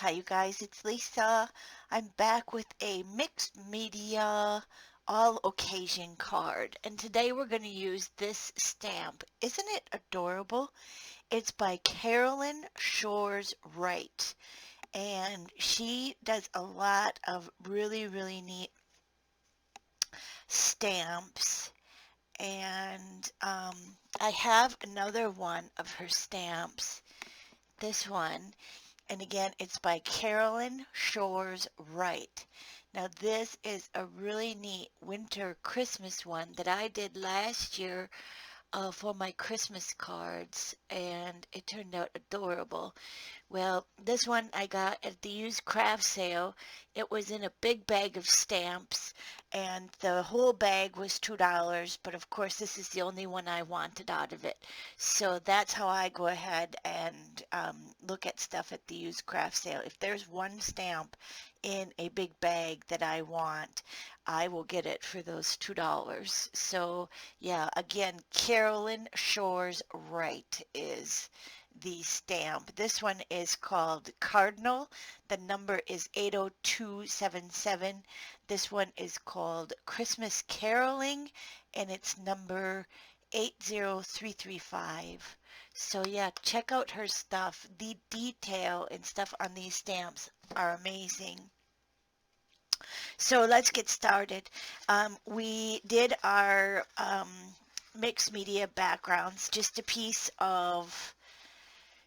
Hi, you guys, it's Lisa. I'm back with a mixed media all occasion card, and today we're going to use this stamp. Isn't it adorable? It's by Carolyn Shores Wright, and she does a lot of really neat stamps. And I have another one of her stamps, this one. And again, it's by Carolyn Shores Wright. Now, this is a really neat winter Christmas one that I did last year for my Christmas cards, and it turned out adorable. Well, this one I got at the used craft sale. It was in a big bag of stamps, and the whole bag was $2, but of course this is the only one I wanted out of it. So that's how I go ahead and look at stuff at the used craft sale. If there's one stamp in a big bag that I want, I will get it for those $2. So yeah, again, Carolyn Shores Wright is the stamp. This one is called Cardinal. The number is 80277. This one is called Christmas Caroling, and it's number 80335. So yeah, check out her stuff. The detail and stuff on these stamps are amazing. So let's get started. We did our mixed media backgrounds, just a piece of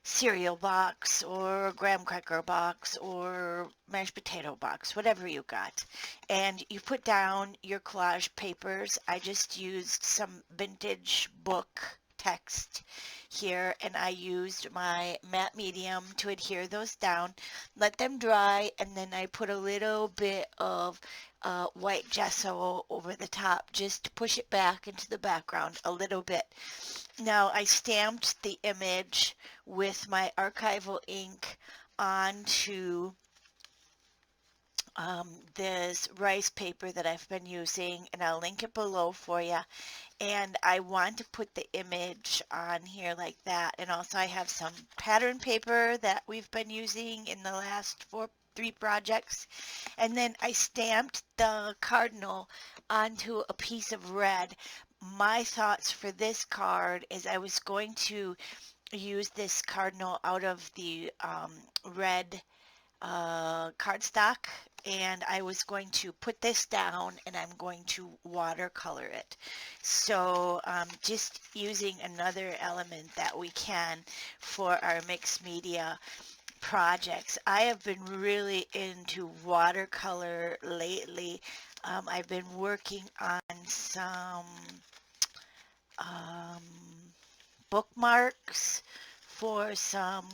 cereal box or graham cracker box or mashed potato box, whatever you got. And you put down your collage papers. I just used some vintage book text here, and I used my matte medium to adhere those down, let them dry, and then I put a little bit of white gesso over the top just to push it back into the background a little bit. Now I stamped the image with my archival ink onto this rice paper that I've been using, and I'll link it below for you. And I want to put the image on here like that. And also I have some pattern paper that we've been using in the last three projects. And then I stamped the cardinal onto a piece of red. My thoughts for this card is I was going to use this cardinal out of the red cardstock, and I was going to put this down and I'm going to watercolor it. So just using another element that we can for our mixed media projects. I have been really into watercolor lately. I've been working on some um, bookmarks for some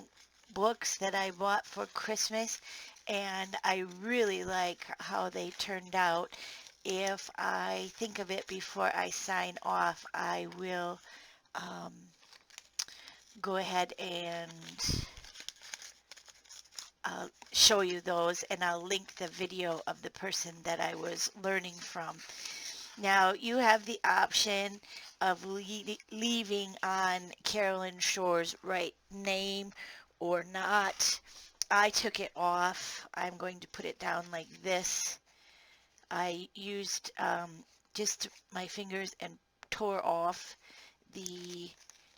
books that I bought for Christmas, and I really like how they turned out. If I think of it before I sign off, I will um, go ahead and show you those, and I'll link the video of the person that I was learning from. Now you have the option of leaving on Carolyn Shores' right name or not. I took it off. I'm going to put it down like this. I used just my fingers and tore off the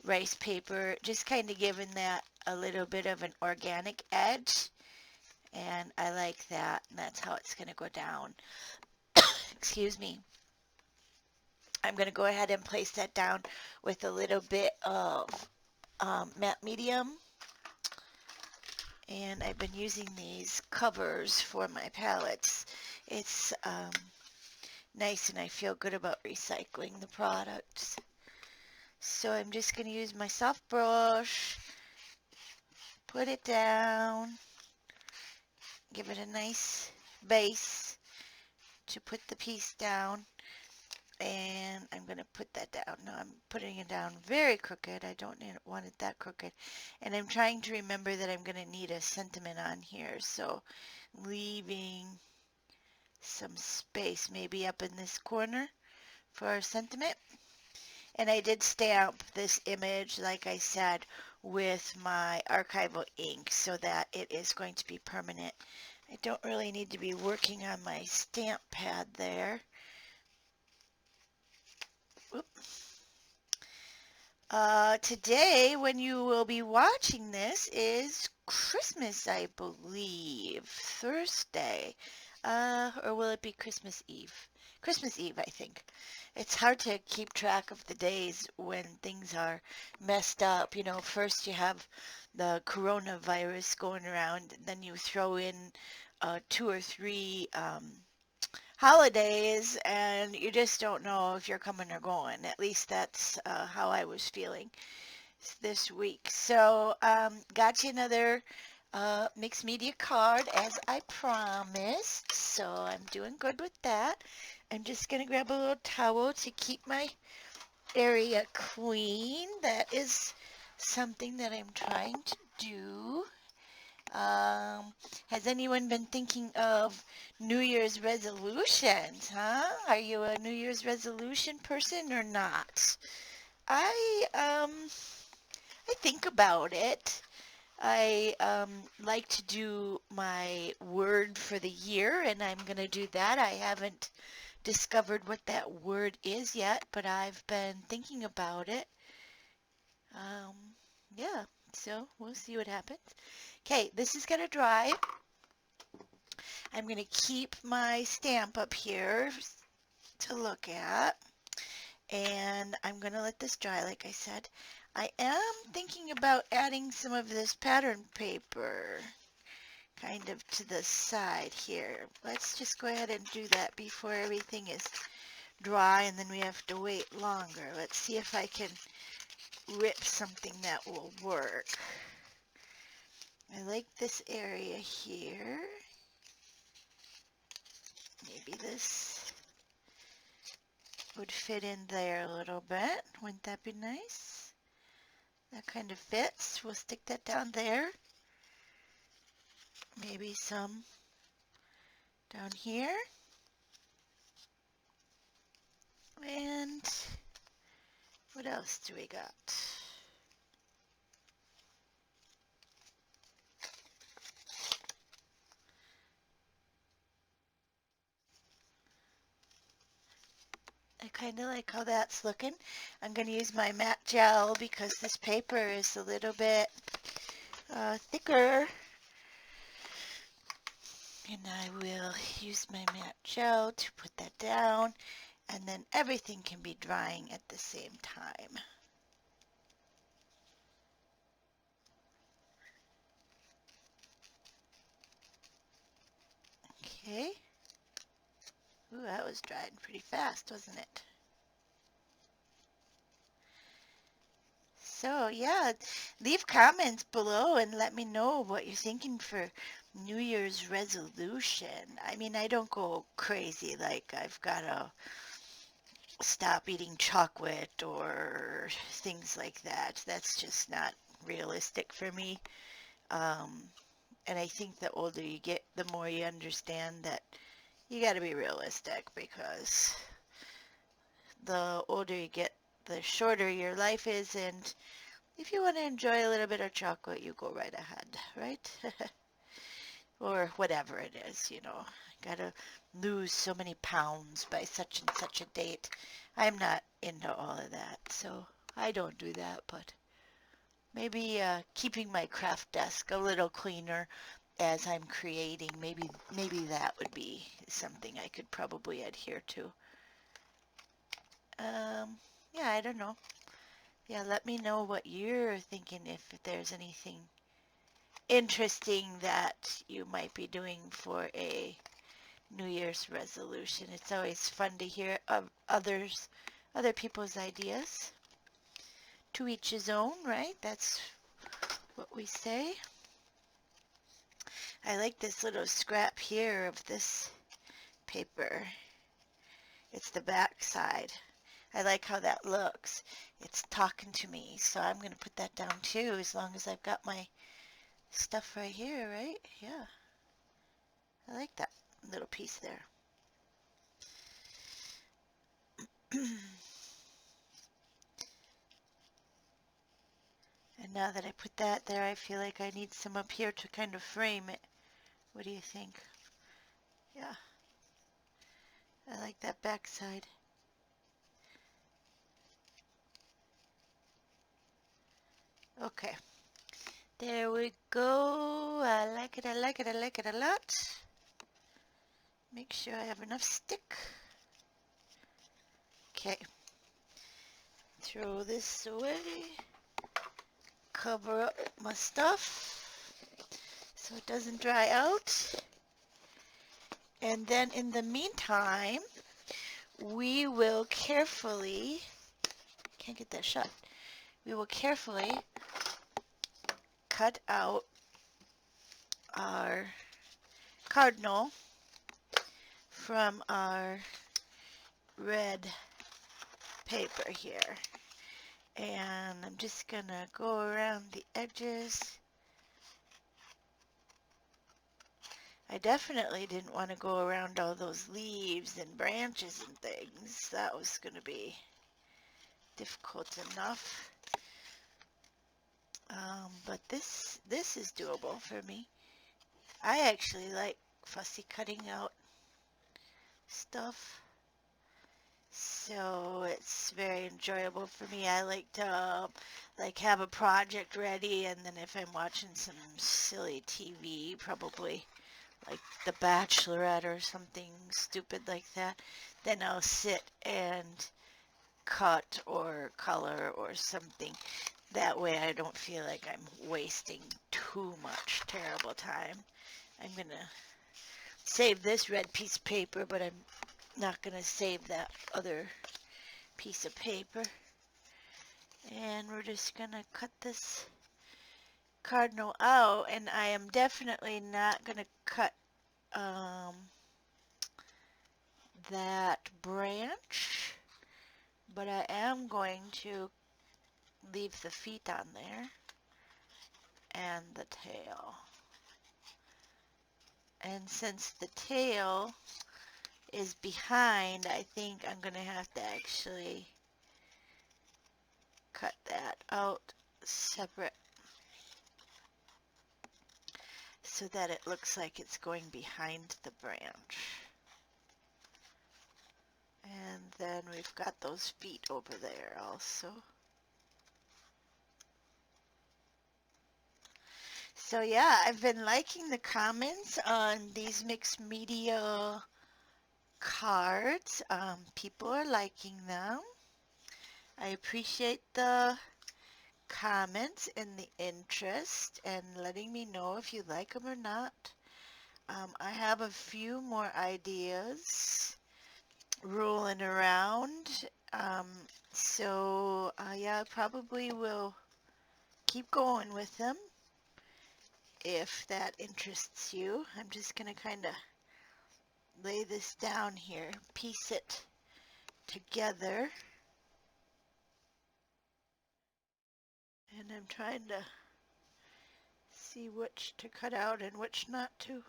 rice paper, just kind of giving that a little bit of an organic edge, and I like that, and that's how it's going to go down. Excuse me. I'm going to go ahead and place that down with a little bit of matte medium. And I've been using these covers for my palettes. It's nice, and I feel good about recycling the products. So I'm just going to use my soft brush, put it down, give it a nice base to put the piece down. And I'm going to put that down. No, I'm putting it down very crooked. I don't want it that crooked. And I'm trying to remember that I'm going to need a sentiment on here. So leaving some space maybe up in this corner for a sentiment. And I did stamp this image, like I said, with my archival ink so that it is going to be permanent. I don't really need to be working on my stamp pad there. Today, when you will be watching this, is Christmas, I believe. Thursday. Or will it be Christmas Eve? Christmas Eve, I think. It's hard to keep track of the days when things are messed up. You know, first you have the coronavirus going around, then you throw in 2 or 3 holidays, and you just don't know if you're coming or going. At least that's how I was feeling this week. So, got you another mixed media card as I promised. So I'm doing good with that. I'm just going to grab a little towel to keep my area clean. That is something that I'm trying to do. Has anyone been thinking of New Year's resolutions, huh? Are you a New Year's resolution person or not? I think about it. I like to do my word for the year, and I'm going to do that. I haven't discovered what that word is yet, but I've been thinking about it. Um, yeah, so we'll see what happens. Okay, this is going to dry. I'm going to keep my stamp up here to look at, and I'm going to let this dry like I said. I am thinking about adding some of this pattern paper kind of to the side here. Let's just go ahead and do that before everything is dry and then we have to wait longer. Let's see if I can rip something that will work. I like this area here. Maybe this would fit in there a little bit. Wouldn't that be nice? That kind of fits. We'll stick that down there. Maybe some down here. And what else do we got? I kind of like how that's looking. I'm going to use my matte gel because this paper is a little bit thicker. And I will use my matte gel to put that down, and then everything can be drying at the same time. Okay. Ooh, that was drying pretty fast, wasn't it? So, yeah, leave comments below and let me know what you're thinking for New Year's resolution. I mean, I don't go crazy like I've got to stop eating chocolate or things like that. That's just not realistic for me. And I think the older you get, the more you understand that you got to be realistic, because the older you get, the shorter your life is, and if you want to enjoy a little bit of chocolate, you go right ahead, right? Or whatever it is, you know. Gotta lose so many pounds by such and such a date. I'm not into all of that, so I don't do that, but maybe keeping my craft desk a little cleaner as I'm creating, maybe that would be something I could probably adhere to. Yeah, I don't know. Yeah, let me know what you're thinking, if there's anything interesting that you might be doing for a New Year's resolution. It's always fun to hear of other people's ideas. To each his own, right? That's what we say. I like this little scrap here of this paper. It's the back side. I like how that looks. It's talking to me, so I'm going to put that down too, as long as I've got my stuff right here, right? Yeah. I like that little piece there. And now that I put that there, I feel like I need some up here to kind of frame it. What do you think? Yeah, I like that back side. Okay, there we go. I like it, I like it, I like it a lot. Make sure I have enough stick. Okay, throw this away. Cover up my stuff so it doesn't dry out. And then in the meantime, we will carefully, can't get that shut, we will carefully cut out our cardinal from our red paper here. And I'm just gonna go around the edges. I definitely didn't want to go around all those leaves and branches and things. That was gonna be difficult enough. But this is doable for me. I actually like fussy cutting out stuff, so it's very enjoyable for me. I like to like have a project ready, and then if I'm watching some silly TV, probably like The Bachelorette or something stupid like that, then I'll sit and cut or color or something. That way I don't feel like I'm wasting too much terrible time. I'm going to save this red piece of paper, but I'm not going to save that other piece of paper. And we're just going to cut this cardinal out, and I am definitely not going to cut that branch, but I am going to leave the feet on there and the tail. And since the tail is behind, I think I'm going to have to actually cut that out separate so that it looks like it's going behind the branch. And then we've got those feet over there also. So yeah, I've been liking the comments on these mixed media cards. People are liking them. I appreciate the comments and the interest and letting me know if you like them or not. I have a few more ideas rolling around. Yeah, I probably will keep going with them if that interests you. I'm just going to kind of lay this down here, piece it together. And I'm trying to see which to cut out and which not to.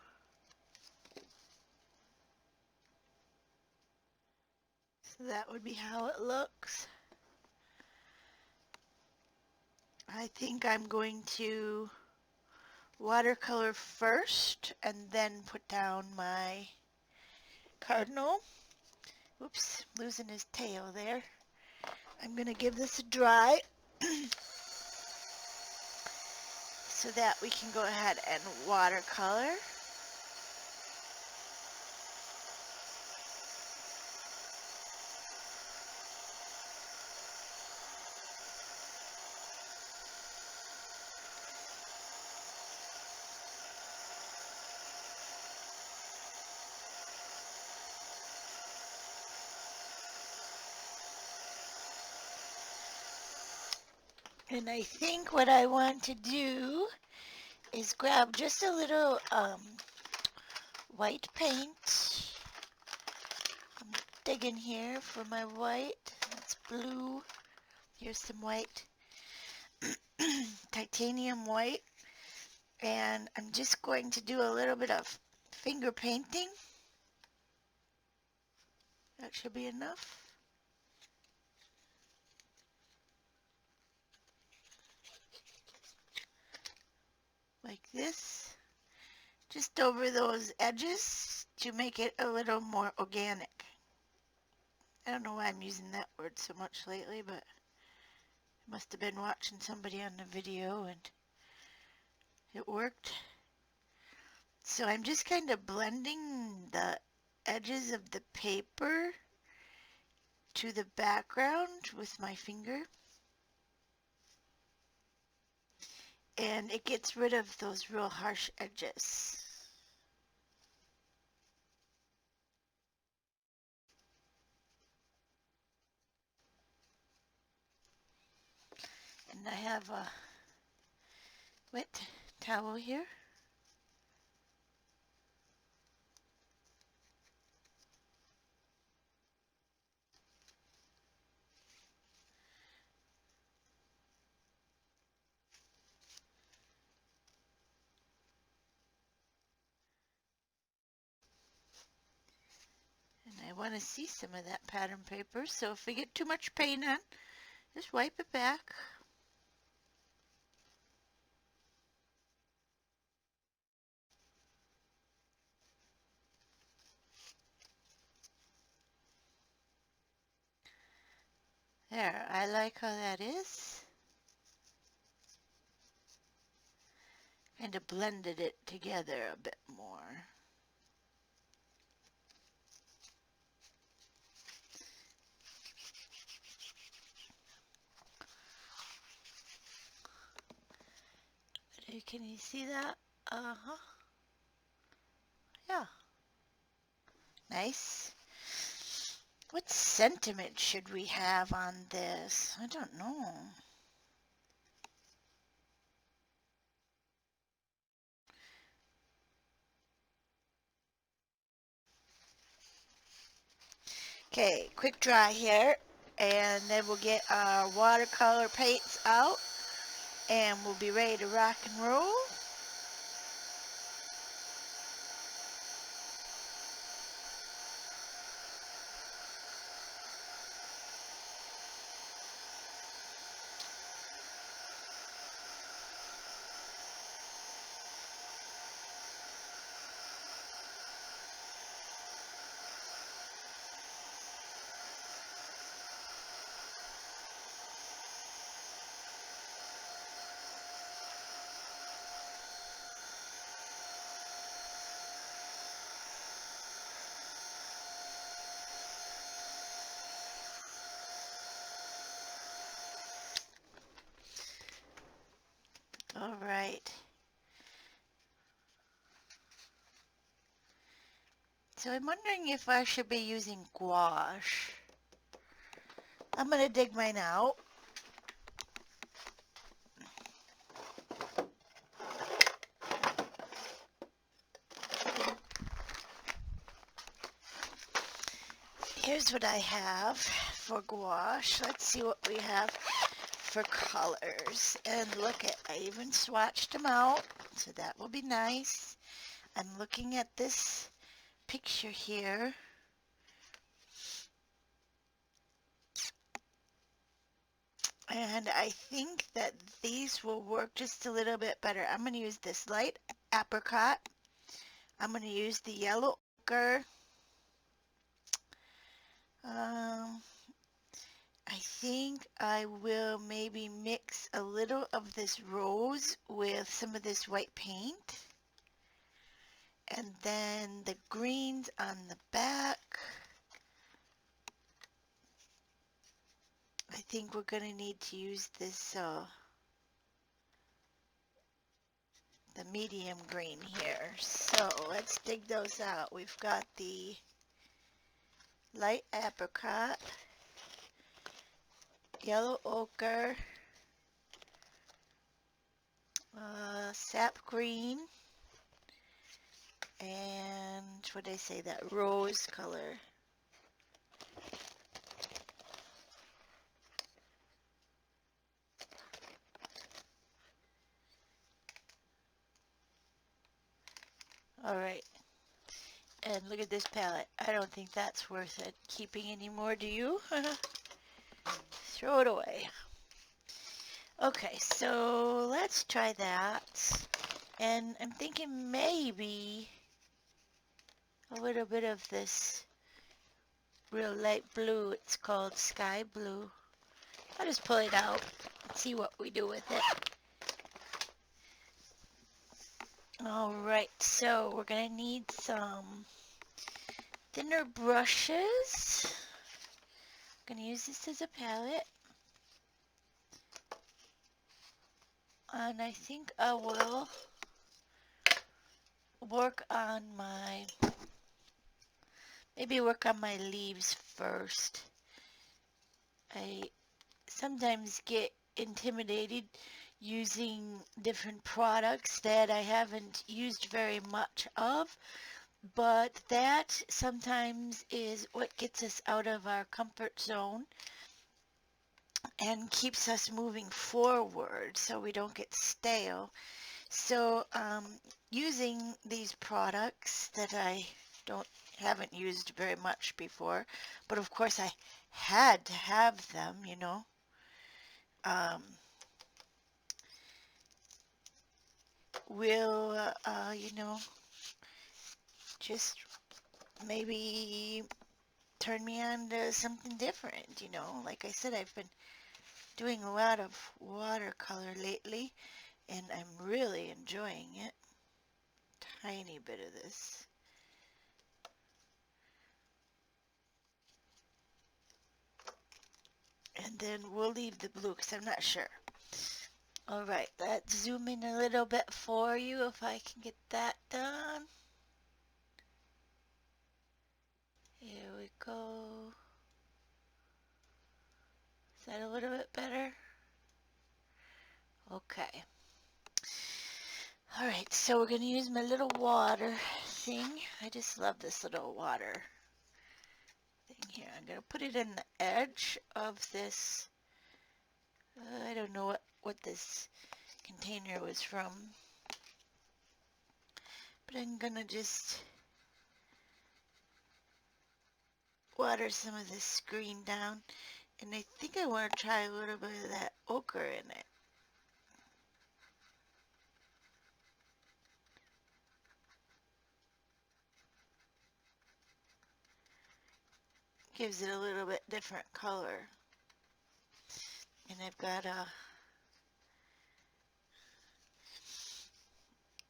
So that would be how it looks. I think I'm going to watercolor first and then put down my cardinal. Oops, losing his tail there. I'm going to give this a dry so that we can go ahead and watercolor. And I think what I want to do is grab just a little white paint. I'm digging here for my white. That's blue. Here's some white. Titanium white. And I'm just going to do a little bit of finger painting. That should be enough. this just over those edges to make it a little more organic. I don't know why I'm using that word so much lately, but I must have been watching somebody on the video and it worked. So I'm just kind of blending the edges of the paper to the background with my finger. And it gets rid of those real harsh edges. And I have a wet towel here. And I want to see some of that pattern paper, so if we get too much paint on, just wipe it back. There, I like how that is. Kind of blended it together a bit more. Can you see that? Uh-huh. Yeah. Nice. What sentiment should we have on this? I don't know. Okay, quick dry here, and then we'll get our watercolor paints out, and we'll be ready to rock and roll. All right. So I'm wondering if I should be using gouache. I'm going to dig mine out. Here's what I have for gouache. Let's see what we have for colors. And look at, I even swatched them out, so that will be nice. I'm looking at this picture here. And I think that these will work just a little bit better. I'm going to use this light apricot. I'm going to use the yellow ochre. I think I will maybe mix a little of this rose with some of this white paint. And then the greens on the back. I think we're going to need to use this, the medium green here. So let's dig those out. We've got the light apricot, yellow ochre, sap green, and what did I say, that rose color. All right, and look at this palette. I don't think that's worth it keeping anymore, do you? Throw it away. Okay, so let's try that. And I'm thinking maybe a little bit of this real light blue. It's called sky blue. I'll just pull it out and see what we do with it. Alright, so we're going to need some thinner brushes. I'm going to use this as a palette. And I think I will maybe work on my leaves first. I sometimes get intimidated using different products that I haven't used very much of, but that sometimes is what gets us out of our comfort zone and keeps us moving forward so we don't get stale. So using these products that I haven't used very much before, but of course I had to have them, you know. Will you know, just maybe turn me on to something different, you know. Like I said, I've been doing a lot of watercolor lately, and I'm really enjoying it. Tiny bit of this. And then we'll leave the blue because I'm not sure. All right, let's zoom in a little bit for you if I can get that done. Here we go. Is that a little bit better? Okay. All right, so we're going to use my little water thing. I just love this little water thing here. I'm going to put it in the edge of this. I don't know what this container was from, but I'm going to just water some of this green down. And I think I want to try a little bit of that ochre in it. Gives it a little bit different color. And I've got a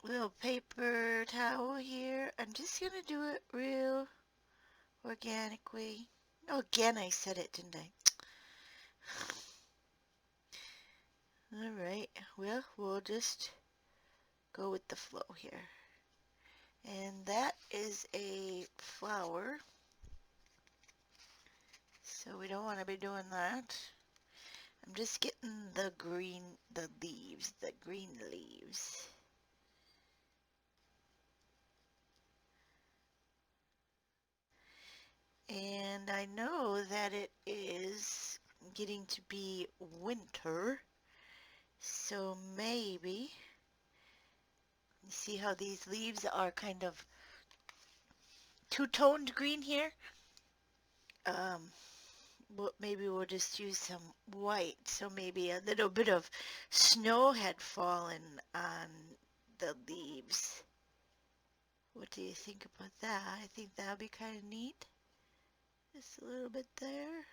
little paper towel here. I'm just going to do it real organically. Oh, again, I said it, didn't I? All right, well, we'll just go with the flow here. And that is a flower, so we don't want to be doing that. I'm just getting the green leaves. And I know that it is getting to be winter, so maybe, you see how these leaves are kind of two-toned green here? Maybe we'll just use some white, so maybe a little bit of snow had fallen on the leaves. What do you think about that? I think that would be kind of neat. Just a little bit there.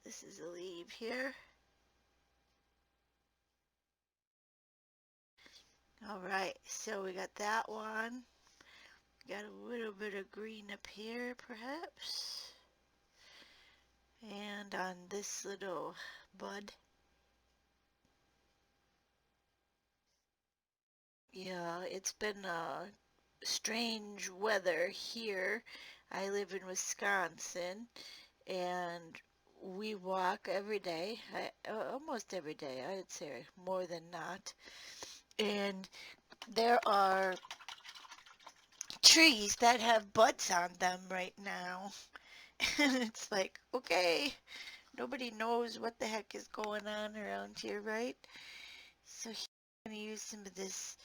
This is a leaf here. All right, so we got that one. Got a little bit of green up here, perhaps. And on this little bud. Yeah, it's been strange weather here. I live in Wisconsin, and we walk every day, almost every day, I'd say more than not. And there are trees that have buds on them right now. And it's like, okay, nobody knows what the heck is going on around here, right? So here I'm going to use some of this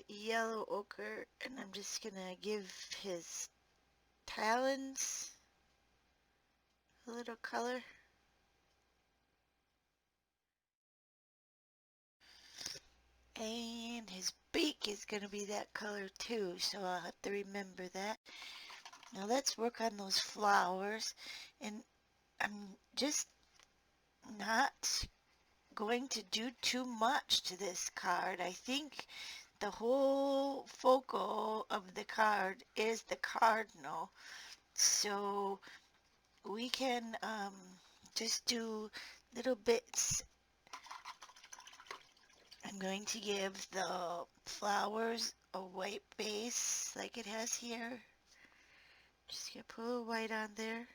yellow ochre, and I'm just going to give his talons a little color. And his beak is going to be that color too, so I'll have to remember that. Now let's work on those flowers. And I'm just not going to do too much to this card. I think the whole focal of the card is the cardinal. So we can just do little bits. I'm going to give the flowers a white base like it has here. Just gonna put a little white on there.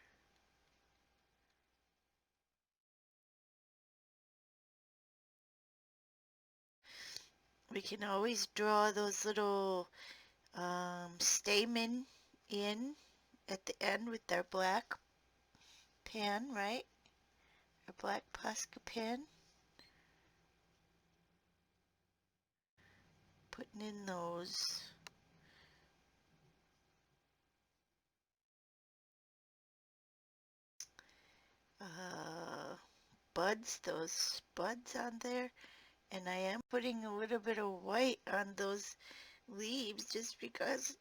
We can always draw those little stamen in at the end with our black pen, right? Our black Posca pen. Putting in those buds, those buds on there. And I am putting a little bit of white on those leaves just because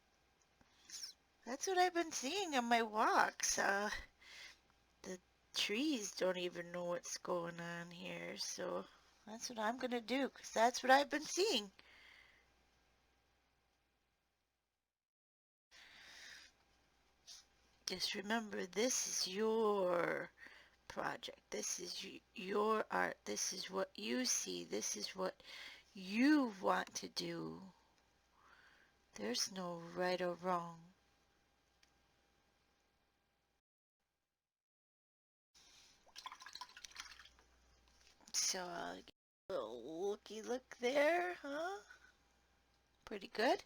that's what I've been seeing on my walks. The trees don't even know what's going on here, so that's what I'm gonna do because that's what I've been seeing. Just remember, this is your project. This is your art. This is what you see. This is what you want to do. There's no right or wrong. So I'll get a little looky look there, huh? Pretty good.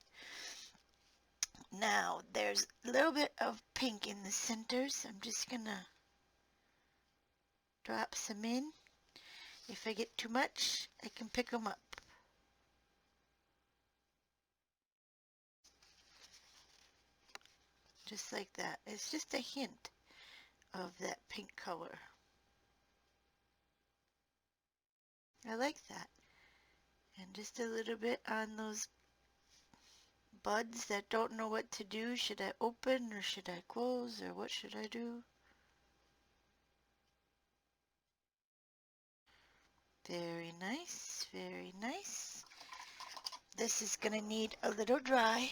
Now there's a little bit of pink in the center, so I'm just gonna drop some in. If I get too much, I can pick them up. Just like that. It's just a hint of that pink color. I like that. And just a little bit on those buds that don't know what to do. Should I open or should I close or what should I do? Very nice, very nice. This is gonna need a little dry.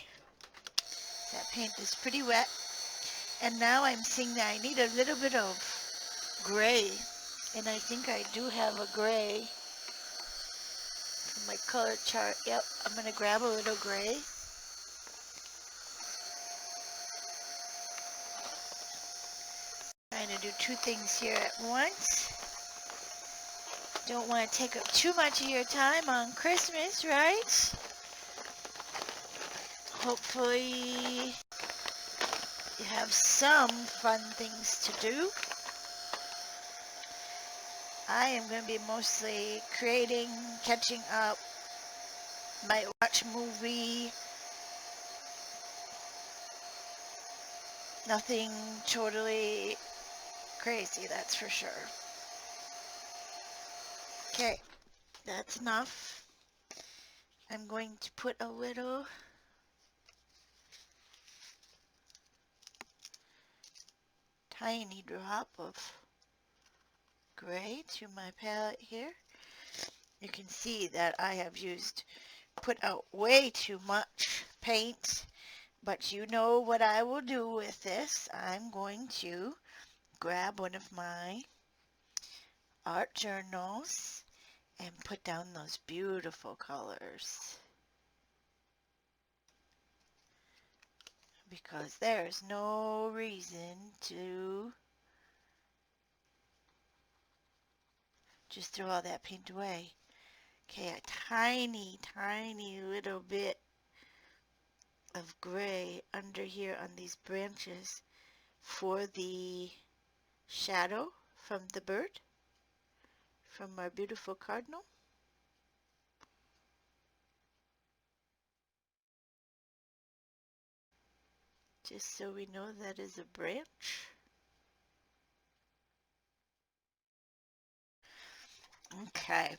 That paint is pretty wet. And now I'm seeing that I need a little bit of gray. And I think I do have a gray from my color chart. Yep, I'm gonna grab a little gray. Trying to do two things here at once. Don't want to take up too much of your time on Christmas, right? Hopefully you have some fun things to do. I am going to be mostly creating, catching up, might watch a movie. Nothing totally crazy, that's for sure. Okay, that's enough. I'm going to put a little tiny drop of gray to my palette here. You can see that I have put out way too much paint, but you know what I will do with this. I'm going to grab one of my art journals and put down those beautiful colors. Because there's no reason to just throw all that paint away. Okay, a tiny, tiny little bit of gray under here on these branches for the shadow from the bird, from our beautiful cardinal. Just so we know that is a branch. Okay,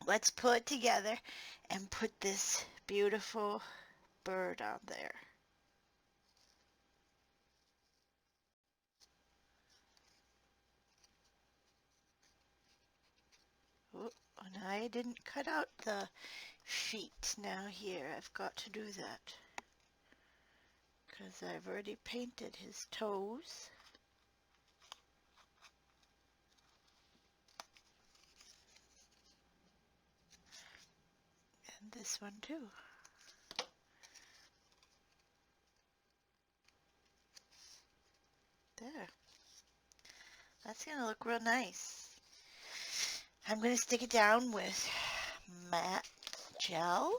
let's pull it together and put this beautiful bird on there. Oh, and I didn't cut out the feet. Now here, I've got to do that because I've already painted his toes. And this one too. There. That's going to look real nice. I'm going to stick it down with matte gel.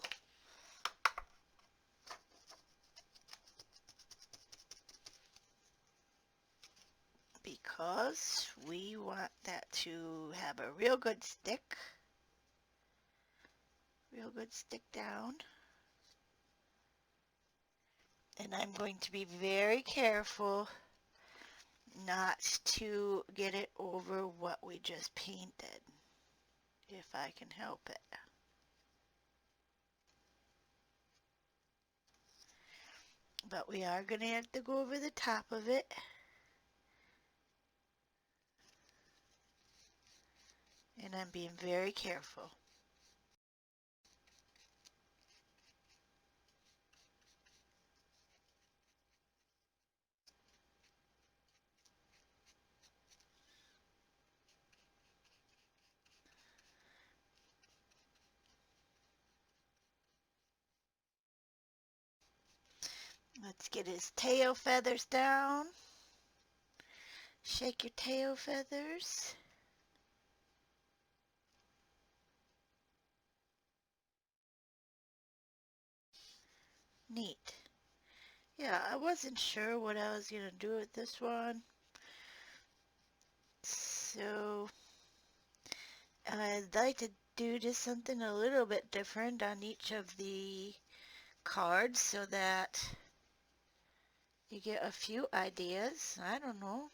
Because we want that to have a real good stick. Real good stick down. And I'm going to be very careful not to get it over what we just painted, if I can help it. But we are going to have to go over the top of it. And I'm being very careful. Let's get his tail feathers down. Shake your tail feathers. Neat. Yeah, I wasn't sure what I was going to do with this one. So I'd like to do just something a little bit different on each of the cards so that you get a few ideas. I don't know.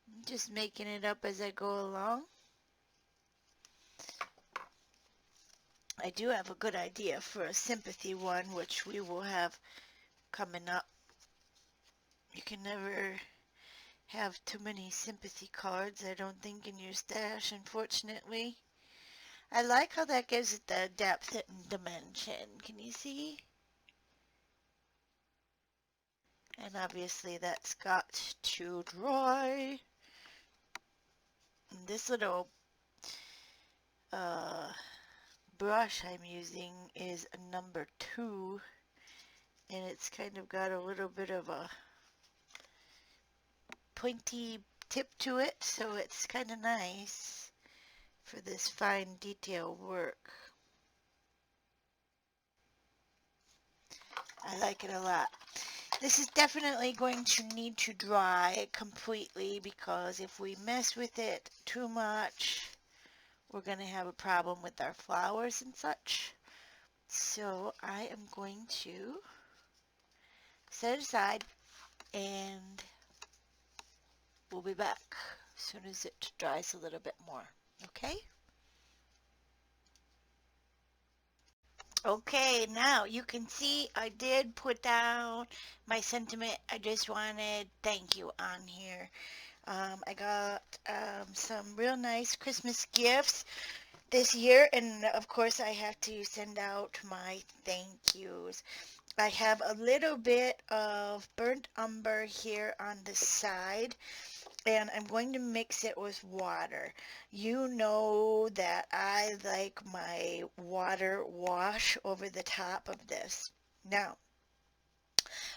I'm just making it up as I go along. I do have a good idea for a sympathy one, which we will have coming up. You can never have too many sympathy cards, I don't think, in your stash, unfortunately. I like how that gives it the depth and dimension. Can you see? And obviously that's got to dry. And this little brush I'm using is a number 2, and it's kind of got a little bit of a pointy tip to it, so it's kind of nice for this fine detail work. I like it a lot. This is definitely going to need to dry completely, because if we mess with it too much, we're going to have a problem with our flowers and such. So I am going to set it aside, and we'll be back as soon as it dries a little bit more. Okay? Okay, now you can see I did put down my sentiment. I just wanted thank you on here. I got some real nice Christmas gifts this year, and of course I have to send out my thank yous. I have a little bit of burnt umber here on the side, and I'm going to mix it with water. You know that I like my water wash over the top of this. Now,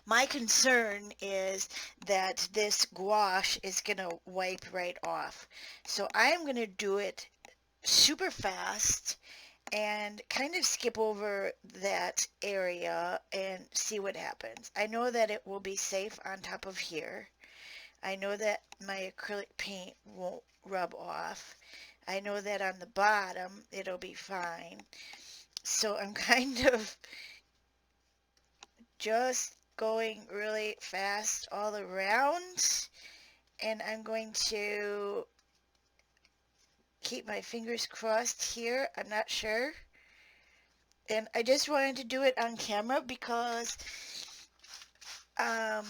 my concern is that this gouache is going to wipe right off. So I am going to do it super fast and kind of skip over that area and see what happens. I know that it will be safe on top of here. I know that my acrylic paint won't rub off. I know that on the bottom it'll be fine. So I'm kind of just going really fast all around, and I'm going to keep my fingers crossed here. I'm not sure. And I just wanted to do it on camera because um,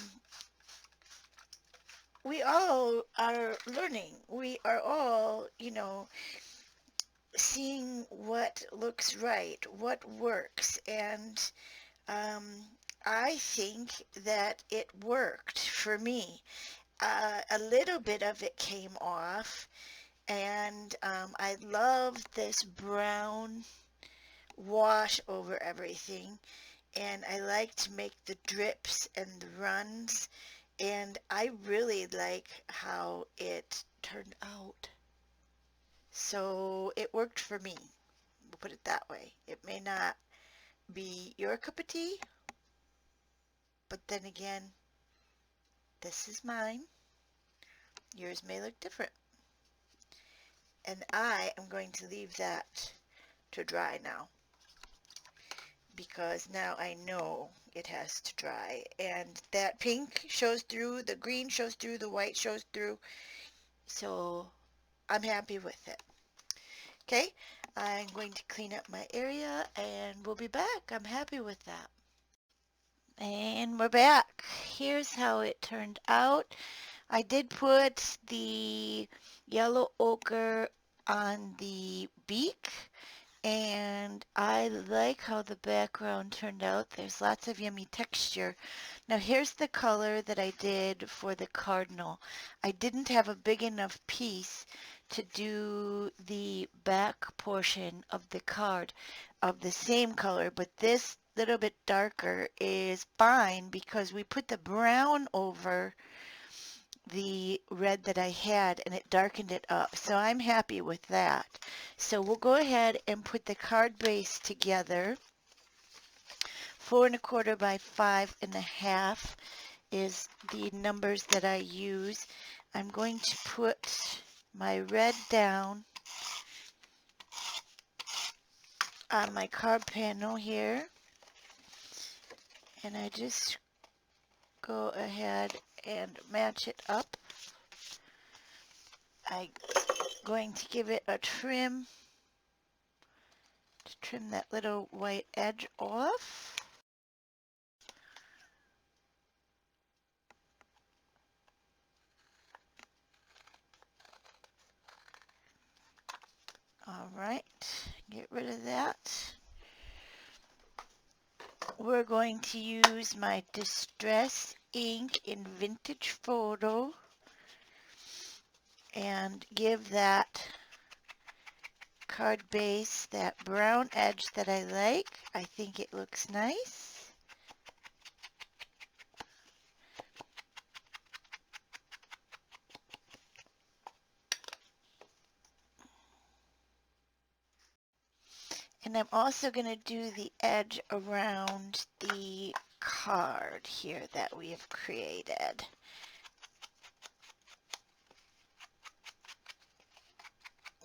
we all are learning. We are all, seeing what looks right, what works. And um, I think that it worked for me. A little bit of it came off, and I love this brown wash over everything, and I like to make the drips and the runs, and I really like how it turned out. So it worked for me. We'll put it that way. It may not be your cup of tea, but then again, this is mine. Yours may look different. And I am going to leave that to dry now, because now I know it has to dry. And that pink shows through, the green shows through, the white shows through. So I'm happy with it. Okay, I'm going to clean up my area and we'll be back. I'm happy with that. And we're back. Here's how it turned out. I did put the yellow ochre on the beak, and I like how the background turned out. There's lots of yummy texture. Now here's the color that I did for the cardinal. I didn't have a big enough piece to do the back portion of the card of the same color, but this little bit darker is fine because we put the brown over the red that I had and it darkened it up. So I'm happy with that. So we'll go ahead and put the card base together. 4¼ by 5½ is the numbers that I use. I'm going to put my red down on my card panel here, and I just go ahead and match it up. I'm going to give it a trim to trim that little white edge off. All right, get rid of that. We're going to use my Distress ink in Vintage Photo and give that card base that brown edge that I like. I think it looks nice. And I'm also going to do the edge around the card here that we have created.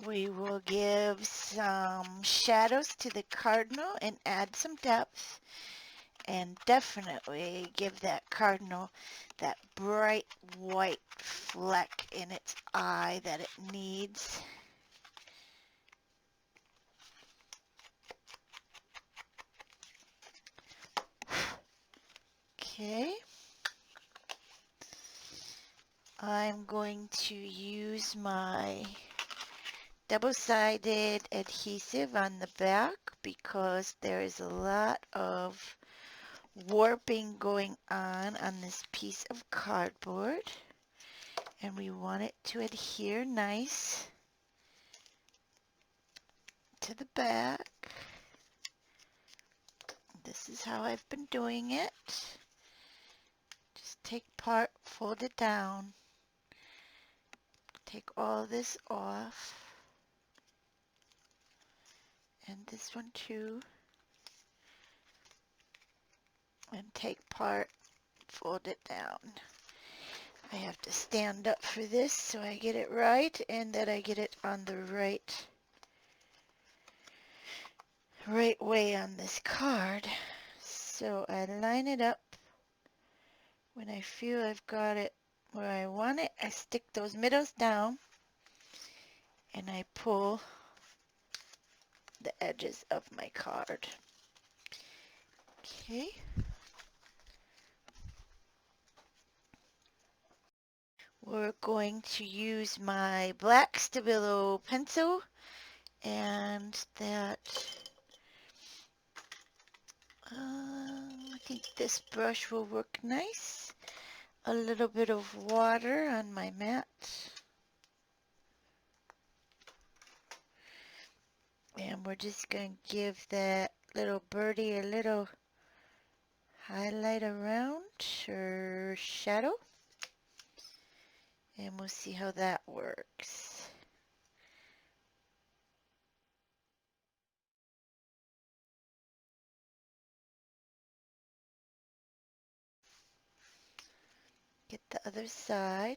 We will give some shadows to the cardinal and add some depth, and definitely give that cardinal that bright white fleck in its eye that it needs. Okay. I'm going to use my double-sided adhesive on the back because there is a lot of warping going on this piece of cardboard, and we want it to adhere nice to the back. This is how I've been doing it. Just take part, fold it down, take all this off, and this one too, and take part, fold it down. I have to stand up for this so I get it right and that I get it on the right way on this card. So I line it up. When I feel I've got it where I want it, I stick those middles down and I pull the edges of my card. Okay. We're going to use my black Stabilo pencil, and that, I think this brush will work nice. A little bit of water on my mat. And we're just going to give that little birdie a little highlight around or shadow. And we'll see how that works. Get the other side.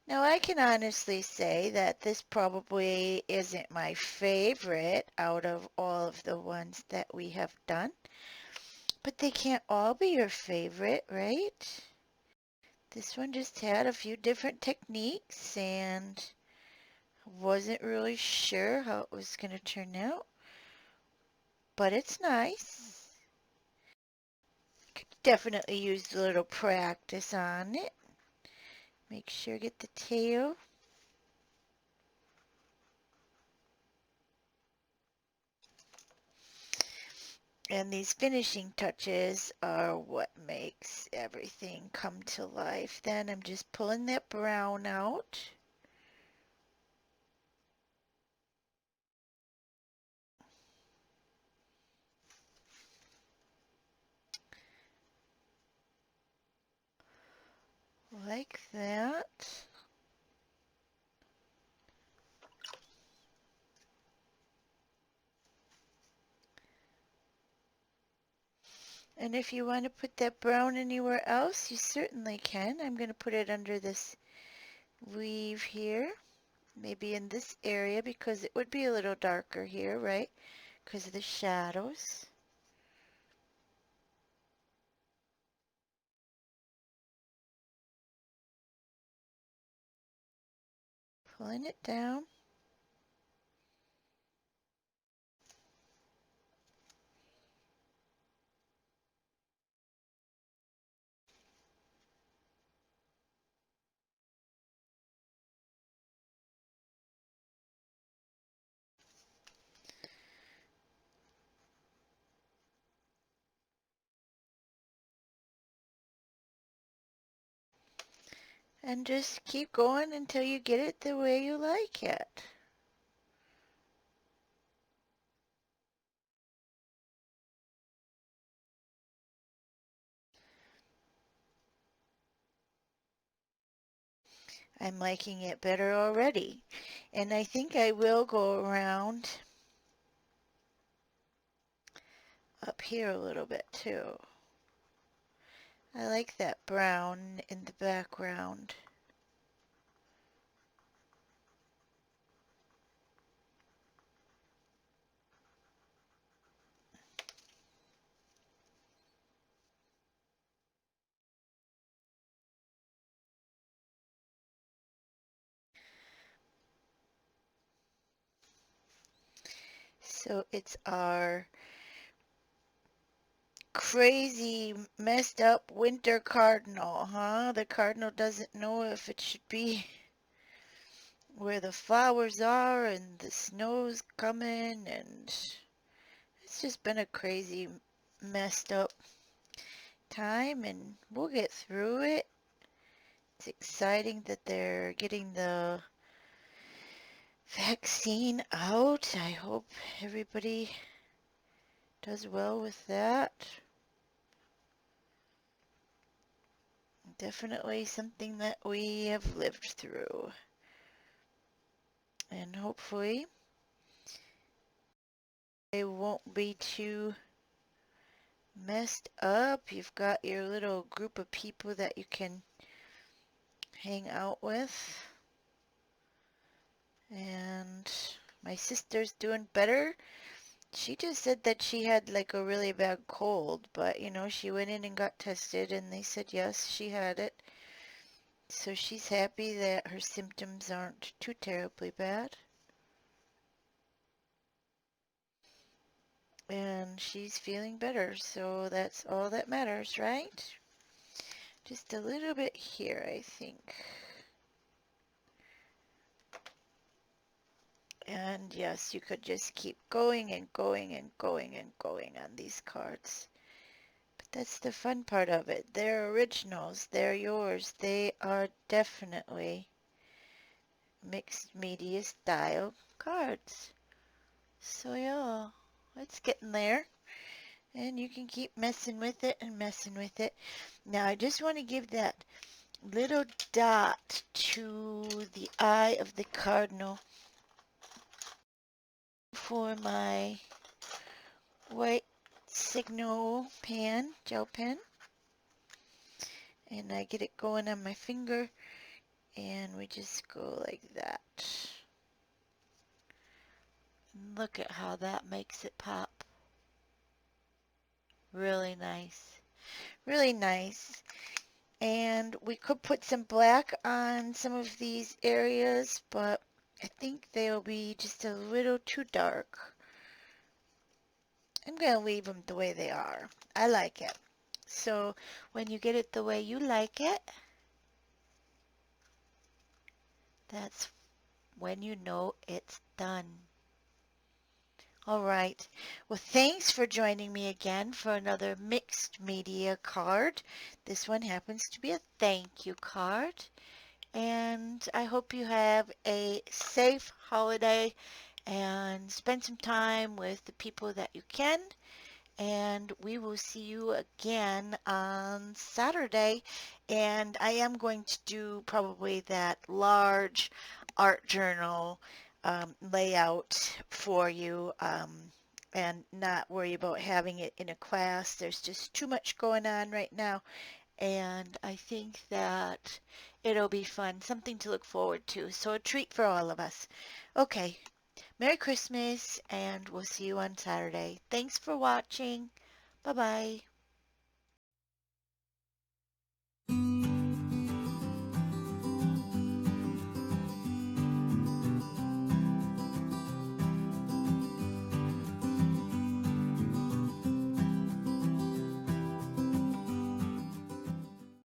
Now I can honestly say that this probably isn't my favorite out of all of the ones that we have done. But they can't all be your favorite, right? This one just had a few different techniques and wasn't really sure how it was going to turn out. But it's nice. Could definitely use a little practice on it. Make sure get the tail. And these finishing touches are what makes everything come to life. Then I'm just pulling that brown out. Like that. And if you want to put that brown anywhere else, you certainly can. I'm going to put it under this weave here. Maybe in this area because it would be a little darker here, right? Because of the shadows. Pulling it down. And just keep going until you get it the way you like it. I'm liking it better already. And I think I will go around up here a little bit too. I like that brown in the background. So it's our crazy, messed up winter cardinal, huh? The cardinal doesn't know if it should be where the flowers are and the snow's coming, and it's just been a crazy, messed up time, and we'll get through it. It's exciting that they're getting the vaccine out. I hope everybody does well with that. Definitely something that we have lived through. And hopefully it won't be too messed up. You've got your little group of people that you can hang out with. And my sister's doing better. She just said that she had like a really bad cold, but you know, she went in and got tested and they said yes, she had it. So she's happy that her symptoms aren't too terribly bad. And she's feeling better, so that's all that matters, right? Just a little bit here, I think. And yes, you could just keep going and going and going and going on these cards. But that's the fun part of it. They're originals. They're yours. They are definitely mixed media style cards. So yeah, it's getting there. And you can keep messing with it and messing with it. Now I just want to give that little dot to the eye of the cardinal for my white signal pen, gel pen. And I get it going on my finger, and we just go like that. Look at how that makes it pop. Really nice. Really nice. And we could put some black on some of these areas, but I think they'll be just a little too dark. I'm going to leave them the way they are. I like it. So when you get it the way you like it, that's when you know it's done. All right. Well, thanks for joining me again for another mixed media card. This one happens to be a thank you card. And I hope you have a safe holiday and spend some time with the people that you can. And we will see you again on Saturday. And I am going to do probably that large art journal layout for you, and not worry about having it in a class. There's just too much going on right now. And I think that it'll be fun, something to look forward to. So a treat for all of us. Okay, Merry Christmas, and we'll see you on Saturday. Thanks for watching. Bye-bye.